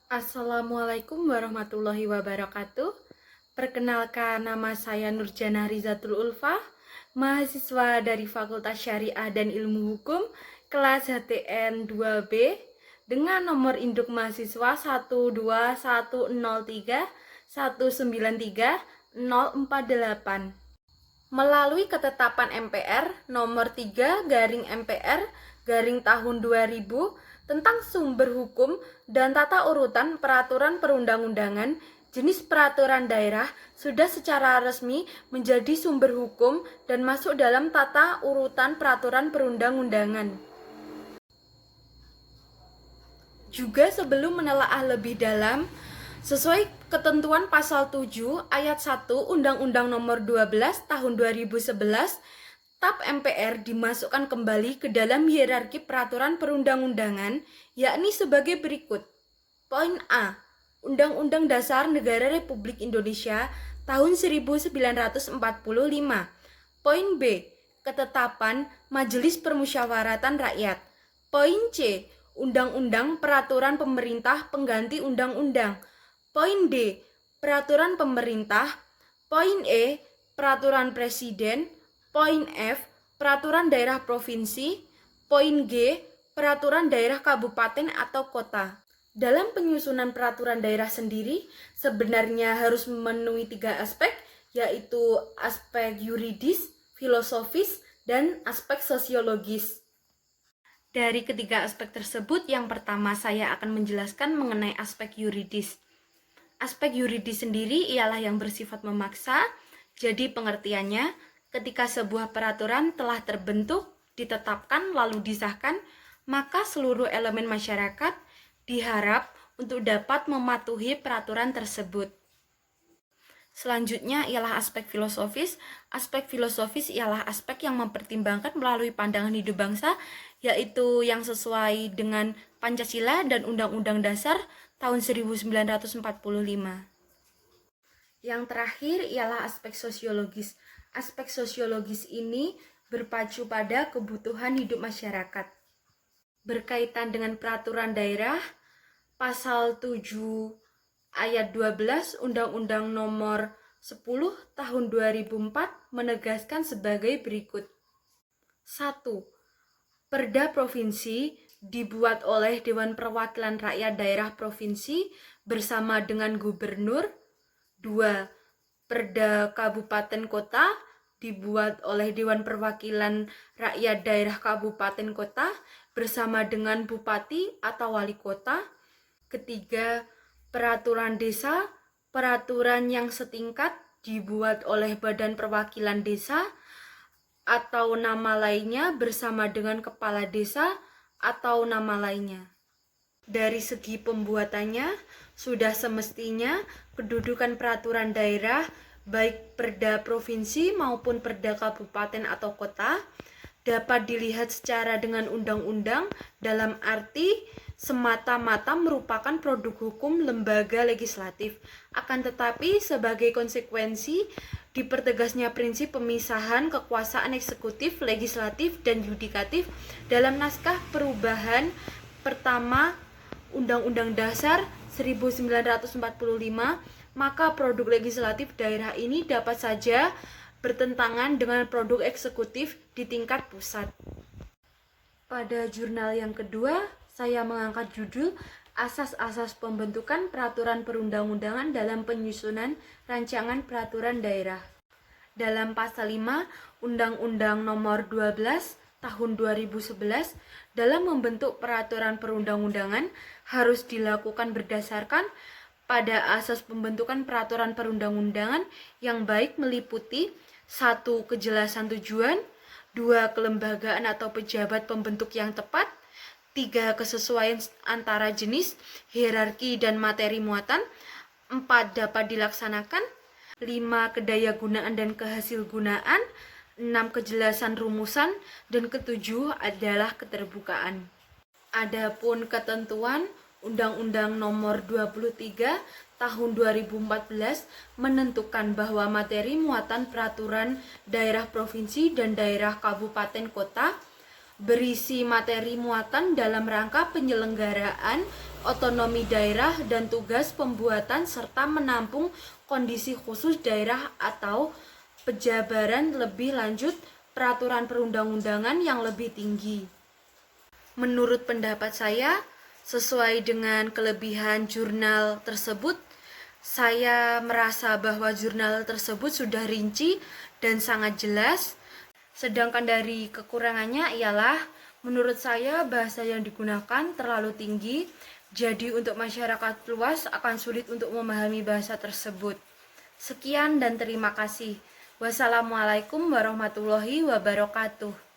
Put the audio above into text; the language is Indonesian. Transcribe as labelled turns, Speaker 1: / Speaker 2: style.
Speaker 1: Assalamualaikum warahmatullahi wabarakatuh. Perkenalkan, nama saya Nurjana Rizatul Ulfa, mahasiswa dari Fakultas Syariah dan Ilmu Hukum, kelas HTN 2B, dengan nomor induk mahasiswa 12103193048. Melalui ketetapan MPR nomor 3 garing MPR garing tahun 2000 tentang sumber hukum dan tata urutan peraturan perundang-undangan, jenis peraturan daerah sudah secara resmi menjadi sumber hukum dan masuk dalam tata urutan peraturan perundang-undangan. Juga sebelum menelaah lebih dalam, sesuai ketentuan pasal 7 ayat 1 Undang-Undang Nomor 12 Tahun 2011, TAP MPR dimasukkan kembali ke dalam hierarki peraturan perundang-undangan, yakni sebagai berikut. Poin A. Undang-Undang Dasar Negara Republik Indonesia tahun 1945. Poin B. Ketetapan Majelis Permusyawaratan Rakyat. Poin C. Undang-Undang Peraturan Pemerintah Pengganti Undang-Undang. Poin D. Peraturan Pemerintah. Poin E. Peraturan Presiden. Poin F. Peraturan Daerah Provinsi. Poin G. Peraturan Daerah Kabupaten atau Kota. Dalam penyusunan peraturan daerah sendiri, sebenarnya harus memenuhi 3 aspek, yaitu aspek yuridis, filosofis, dan aspek sosiologis. Dari ketiga aspek tersebut, yang pertama saya akan menjelaskan mengenai aspek yuridis. Aspek yuridis sendiri ialah yang bersifat memaksa, jadi pengertiannya ketika sebuah peraturan telah terbentuk, ditetapkan, lalu disahkan, maka seluruh elemen masyarakat diharap untuk dapat mematuhi peraturan tersebut. Selanjutnya ialah aspek filosofis. Aspek filosofis ialah aspek yang mempertimbangkan melalui pandangan hidup bangsa, yaitu yang sesuai dengan Pancasila dan Undang-Undang Dasar tahun 1945. Yang terakhir ialah aspek sosiologis. Aspek sosiologis ini berpacu pada kebutuhan hidup masyarakat. Berkaitan dengan peraturan daerah, pasal 7 ayat 12 Undang-Undang Nomor 10 Tahun 2004 menegaskan sebagai berikut. 1. Perda provinsi dibuat oleh Dewan Perwakilan Rakyat Daerah Provinsi bersama dengan Gubernur. 2. Perda Kabupaten Kota dibuat oleh Dewan Perwakilan Rakyat Daerah Kabupaten Kota bersama dengan Bupati atau Wali Kota. Ketiga, peraturan desa, peraturan yang setingkat dibuat oleh Badan Perwakilan Desa atau nama lainnya bersama dengan Kepala Desa atau nama lainnya. Dari segi pembuatannya, sudah semestinya kedudukan peraturan daerah, baik perda provinsi maupun perda kabupaten atau kota, dapat dilihat secara dengan undang-undang dalam arti semata-mata merupakan produk hukum lembaga legislatif. Akan tetapi sebagai konsekuensi dipertegasnya prinsip pemisahan kekuasaan eksekutif, legislatif, dan yudikatif dalam naskah perubahan pertama Undang-Undang Dasar 1945, maka produk legislatif daerah ini dapat saja bertentangan dengan produk eksekutif di tingkat pusat. Pada jurnal yang kedua, saya mengangkat judul Asas-asas pembentukan peraturan perundang-undangan dalam penyusunan rancangan peraturan daerah. Dalam pasal 5 Undang-Undang Nomor 12 Tahun 2011, dalam membentuk peraturan perundang-undangan harus dilakukan berdasarkan pada asas pembentukan peraturan perundang-undangan yang baik meliputi 1. Kejelasan tujuan, 2. Kelembagaan atau pejabat pembentuk yang tepat, 3. Kesesuaian antara jenis, hierarki, dan materi muatan, 4. Dapat dilaksanakan, 5. Kedayagunaan dan kehasilgunaan, 6. Kejelasan rumusan, dan ketujuh adalah keterbukaan. Adapun ketentuan Undang-Undang Nomor 23 Tahun 2014 menentukan bahwa materi muatan peraturan daerah provinsi dan daerah kabupaten kota berisi materi muatan dalam rangka penyelenggaraan otonomi daerah dan tugas pembuatan serta menampung kondisi khusus daerah atau penjabaran lebih lanjut peraturan perundang-undangan yang lebih tinggi. Menurut pendapat saya, sesuai dengan kelebihan jurnal tersebut, saya merasa bahwa jurnal tersebut sudah rinci dan sangat jelas. Sedangkan dari kekurangannya ialah menurut saya bahasa yang digunakan terlalu tinggi, jadi untuk masyarakat luas akan sulit untuk memahami bahasa tersebut. Sekian dan terima kasih. Wassalamualaikum warahmatullahi wabarakatuh.